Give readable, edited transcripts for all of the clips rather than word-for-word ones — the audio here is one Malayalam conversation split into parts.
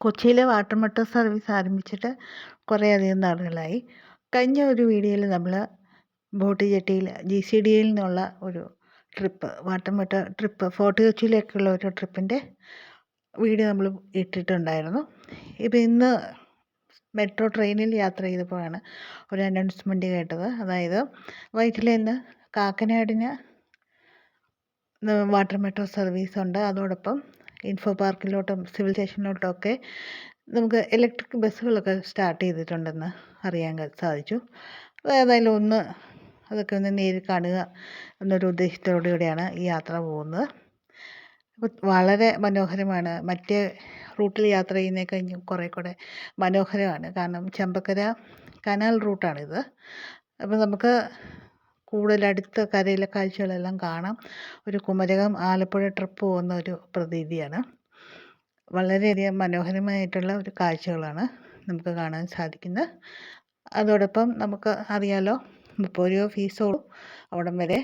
കൊച്ചിയിലെ വാട്ടർ മെട്രോ സർവീസ് ആരംഭിച്ചിട്ട് കുറേയധികം നാളുകളായി. കഴിഞ്ഞ ഒരു വീഡിയോയിൽ നമ്മൾ ബോട്ട് ജെട്ടിയിൽ GCDയിൽ നിന്നുള്ള ഒരു വാട്ടർ മെട്രോ ട്രിപ്പ് ഫോർട്ട് കൊച്ചിയിലേക്കുള്ള ഒരു ട്രിപ്പിൻ്റെ വീഡിയോ നമ്മൾ ഇട്ടിട്ടുണ്ടായിരുന്നു. ഇപ്പോൾ ഇന്ന് മെട്രോ ട്രെയിനിൽ യാത്ര ചെയ്തപ്പോഴാണ് ഒരു അനൗൺസ്മെൻറ്റ് കേട്ടത്. അതായത് വൈറ്റിലയിൽ നിന്ന് കാക്കനാടിന് വാട്ടർ മെട്രോ സർവീസ് ഉണ്ട്. അതോടൊപ്പം ഇൻഫോ പാർക്കിലോട്ടും സിവിൽ സ്റ്റേഷനിലോട്ടും ഒക്കെ നമുക്ക് ഇലക്ട്രിക് ബസ്സുകളൊക്കെ സ്റ്റാർട്ട് ചെയ്തിട്ടുണ്ടെന്ന് അറിയാൻ സാധിച്ചു. ഏതായാലും അതൊക്കെ ഒന്ന് നേരിൽ കാണുക എന്നൊരു ഉദ്ദേശത്തോടുകൂടിയാണ് ഈ യാത്ര പോകുന്നത്. അപ്പോൾ വളരെ മനോഹരമാണ്. മറ്റേ റൂട്ടിൽ യാത്ര ചെയ്യുന്നതിനെ കഴിഞ്ഞ് കുറേ കൂടെ മനോഹരമാണ്. കാരണം ചെമ്പക്കര കനാൽ റൂട്ടാണിത്. അപ്പോൾ നമുക്ക് കൂടുതൽ അടുത്ത കരയിലെ കാഴ്ചകളെല്ലാം കാണാം. ഒരു കുമരകം ആലപ്പുഴ ട്രിപ്പ് പോകുന്ന ഒരു പ്രതീതിയാണ്. വളരെയധികം മനോഹരമായിട്ടുള്ള ഒരു കാഴ്ചകളാണ് നമുക്ക് കാണാൻ സാധിക്കുന്നത്. അതോടൊപ്പം നമുക്ക് അറിയാലോ 30 രൂപ ഫീസുള്ളൂ അവിടം വരെ.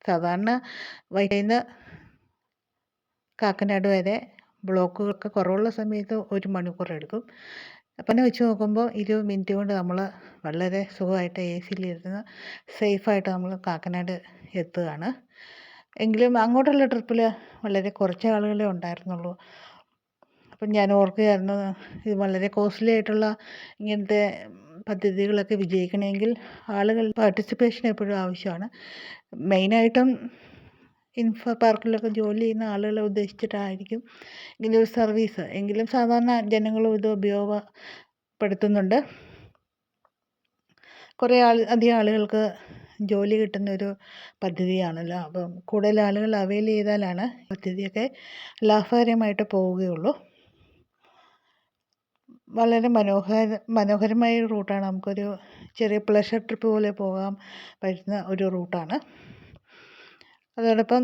സാധാരണ വൈകിട്ട് നിന്ന് കാക്കനാട് വരെ ബ്ലോക്കുകളൊക്കെ കുറവുള്ള സമയത്ത് 1 മണിക്കൂർ എടുക്കും. അപ്പം വെച്ച് നോക്കുമ്പോൾ 20 മിനിറ്റ് കൊണ്ട് നമ്മൾ വളരെ സുഖമായിട്ട് AC-ലിരുന്ന് സേഫായിട്ട് നമ്മൾ കാക്കനാട് എത്തുകയാണ്. എങ്കിലും അങ്ങോട്ടുള്ള ട്രിപ്പിൽ വളരെ കുറച്ച് ആളുകളെ ഉണ്ടായിരുന്നുള്ളൂ. അപ്പം ഞാൻ ഓർക്കുകയായിരുന്നു, ഇത് വളരെ കോസ്റ്റ്ലി ആയിട്ടുള്ള ഇങ്ങനത്തെ പദ്ധതികളൊക്കെ വിജയിക്കണമെങ്കിൽ ആളുകൾ പാർട്ടിസിപ്പേഷൻ എപ്പോഴും ആവശ്യമാണ്. മെയിനായിട്ടും ഇൻഫോ പാർക്കിലൊക്കെ ജോലി ചെയ്യുന്ന ആളുകളെ ഉദ്ദേശിച്ചിട്ടായിരിക്കും ഇങ്ങനൊരു സർവീസ്. എങ്കിലും സാധാരണ ജനങ്ങളും ഇത് ഉപയോഗപ്പെടുത്തുന്നുണ്ട്. അധികം ആളുകൾക്ക് ജോലി കിട്ടുന്നൊരു പദ്ധതിയാണല്ലോ. അപ്പം കൂടുതൽ ആളുകൾ അവെയിൽ ചെയ്താലാണ് പദ്ധതിയൊക്കെ ലാഭകരമായിട്ട് പോവുകയുള്ളൂ. വളരെ മനോഹരമായ ഒരു റൂട്ടാണ്. നമുക്കൊരു ചെറിയ പ്ലഷർ ട്രിപ്പ് പോലെ പോകാൻ പറ്റുന്ന ഒരു റൂട്ടാണ്. അതോടൊപ്പം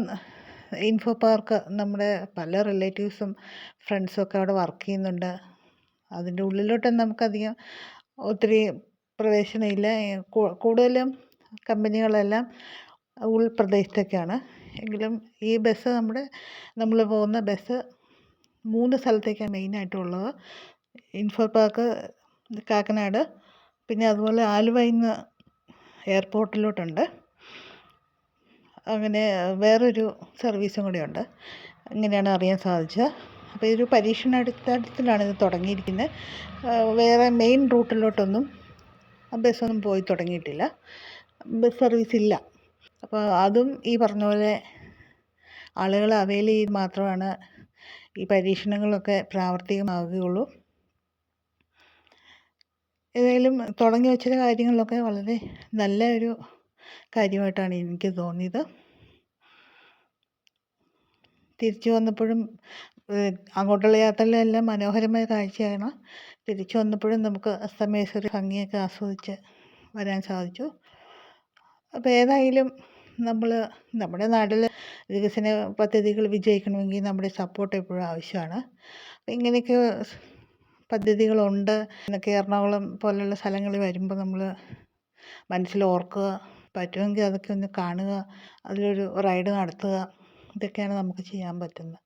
ഇൻഫോ പാർക്ക് നമ്മുടെ പല റിലേറ്റീവ്സും ഫ്രണ്ട്സും ഒക്കെ അവിടെ വർക്ക് ചെയ്യുന്നുണ്ട്. അതിൻ്റെ ഉള്ളിലോട്ടൊന്നും നമുക്കധികം ഒത്തിരി പ്രവേശനമില്ല. കൂടുതലും കമ്പനികളെല്ലാം ഉൾപ്രദേശത്തൊക്കെയാണ്. എങ്കിലും ഈ ബസ് നമ്മൾ പോകുന്ന ബസ് 3 സ്ഥലത്തേക്കാണ് മെയിനായിട്ടുള്ളത്. ഇൻഫോ പാർക്ക് കാക്കനാട്, പിന്നെ അതുപോലെ ആലുവയിൽ നിന്ന് എയർപോർട്ടിലോട്ടുണ്ട്. അങ്ങനെ വേറൊരു സർവീസും കൂടെയുണ്ട്. ഇങ്ങനെയാണ് അറിയാൻ സാധിച്ചത്. അപ്പോൾ ഇതൊരു പരീക്ഷണാടിസ്ഥാനത്തിലാണ് ഇത് തുടങ്ങിയിരിക്കുന്നത്. വേറെ മെയിൻ റൂട്ടിലോട്ടൊന്നും ബസ്സൊന്നും പോയി തുടങ്ങിയിട്ടില്ല. ബസ് സർവീസ് ഇല്ല. അപ്പോൾ അതും ഈ പറഞ്ഞ പോലെ ആളുകൾ അവെയിൽ ചെയ്ത് മാത്രമാണ് ഈ പരീക്ഷണങ്ങളൊക്കെ പ്രാവർത്തികമാവുകയുള്ളൂ. ഏതായാലും തുടങ്ങി വെച്ച കാര്യങ്ങളിലൊക്കെ വളരെ നല്ല ഒരു കാര്യമായിട്ടാണ് എനിക്ക് തോന്നിയത്. തിരിച്ചു വന്നപ്പോഴും അങ്ങോട്ടുള്ള യാത്രയിലെല്ലാം മനോഹരമായ കാഴ്ചയാണ്. തിരിച്ചു വന്നപ്പോഴും നമുക്ക് അസ്തമയസൂര്യ ഭംഗിയൊക്കെ ആസ്വദിച്ച് വരാൻ സാധിച്ചു. അപ്പോൾ ഏതായാലും നമ്മുടെ നാട്ടിൽ വികസന പദ്ധതികൾ വിജയിക്കണമെങ്കിൽ നമ്മുടെ സപ്പോർട്ട് എപ്പോഴും ആവശ്യമാണ്. അപ്പോൾ ഇങ്ങനെയൊക്കെ പദ്ധതികളുണ്ട് എന്നൊക്കെ എറണാകുളം പോലെയുള്ള സ്ഥലങ്ങളിൽ വരുമ്പോൾ നമ്മൾ മനസ്സിൽ ഓർക്കുക. പറ്റുമെങ്കിൽ അതൊക്കെ ഒന്ന് കാണുക, അതിലൊരു റൈഡ് നടത്തുക. ഇതൊക്കെയാണ് നമുക്ക് ചെയ്യാൻ പറ്റുന്നത്.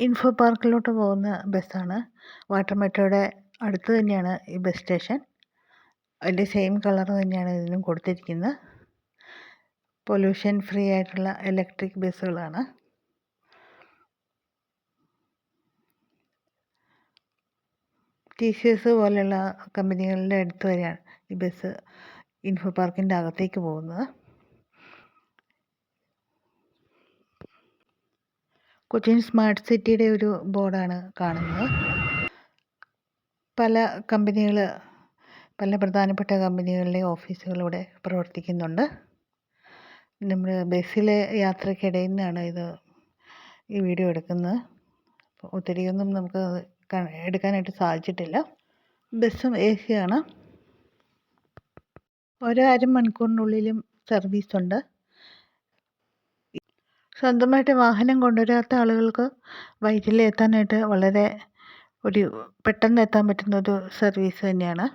ഇൻഫോ പാർക്കിലോട്ട് പോകുന്ന ബസ്സാണ്. വാട്ടർ മെട്രോയുടെ അടുത്ത് തന്നെയാണ് ഈ ബസ് സ്റ്റേഷൻ. അതിൻ്റെ സെയിം കളർ തന്നെയാണ് ഇതിനും കൊടുത്തിരിക്കുന്നത്. പൊല്യൂഷൻ ഫ്രീ ആയിട്ടുള്ള ഇലക്ട്രിക് ബസ്സുകളാണ്. TCS പോലെയുള്ള കമ്പനികളുടെ അടുത്ത് വരെയാണ് ഈ ബസ് ഇൻഫോ പാർക്കിൻ്റെ അകത്തേക്ക് പോകുന്നത്. കൊച്ചിൻ സ്മാർട്ട് സിറ്റിയുടെ ഒരു ബോർഡാണ് കാണുന്നത്. പല പ്രധാനപ്പെട്ട കമ്പനികളിലെ ഓഫീസുകൾ ഇവിടെ പ്രവർത്തിക്കുന്നുണ്ട്. നമ്മൾ ബസ്സിലെ യാത്രയ്ക്കിടയിൽ നിന്നാണ് ഈ വീഡിയോ എടുക്കുന്നത്. ഒത്തിരിയൊന്നും നമുക്ക് എടുക്കാനായിട്ട് സാധിച്ചിട്ടില്ല. ബസ്സും AC ആണ്. ഒരു അരമണിക്കൂറിനുള്ളിലും സർവീസുണ്ട്. സ്വന്തമായിട്ട് വാഹനം കൊണ്ടുവരാത്ത ആളുകൾക്ക് വൈറ്റില എത്താനായിട്ട് വളരെ പെട്ടെന്ന് എത്താൻ പറ്റുന്ന ഒരു സർവീസ് തന്നെയാണ്.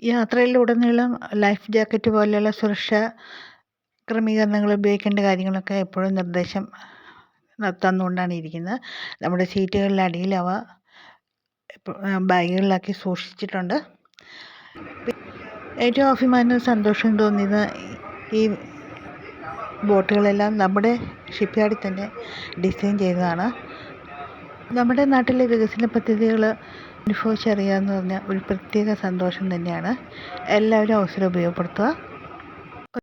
യാത്രയിലുടനീളം ലൈഫ് ജാക്കറ്റ് പോലെയുള്ള സുരക്ഷാ ക്രമീകരണങ്ങൾ ഉപയോഗിക്കേണ്ട കാര്യങ്ങളൊക്കെ എപ്പോഴും നിർദ്ദേശം തന്നുകൊണ്ടാണ് ഇരിക്കുന്നത്. നമ്മുടെ സീറ്റുകളുടെ അടിയിൽ അവ ബാഗുകളിലാക്കി സൂക്ഷിച്ചിട്ടുണ്ട്. ഏറ്റവും അഭിമാനവും സന്തോഷവും തോന്നിയത് ഈ ബോട്ടുകളെല്ലാം നമ്മുടെ ഷിപ്പ്യാർഡിൽ തന്നെ ഡിസൈൻ ചെയ്തതാണ്. നമ്മുടെ നാട്ടിലെ വികസന പദ്ധതികൾ അനുഭവിച്ചറിയാമെന്ന് പറഞ്ഞാൽ ഒരു പ്രത്യേക സന്തോഷം തന്നെയാണ്. എല്ലാവരും അവസരം ഉപയോഗപ്പെടുത്തുക.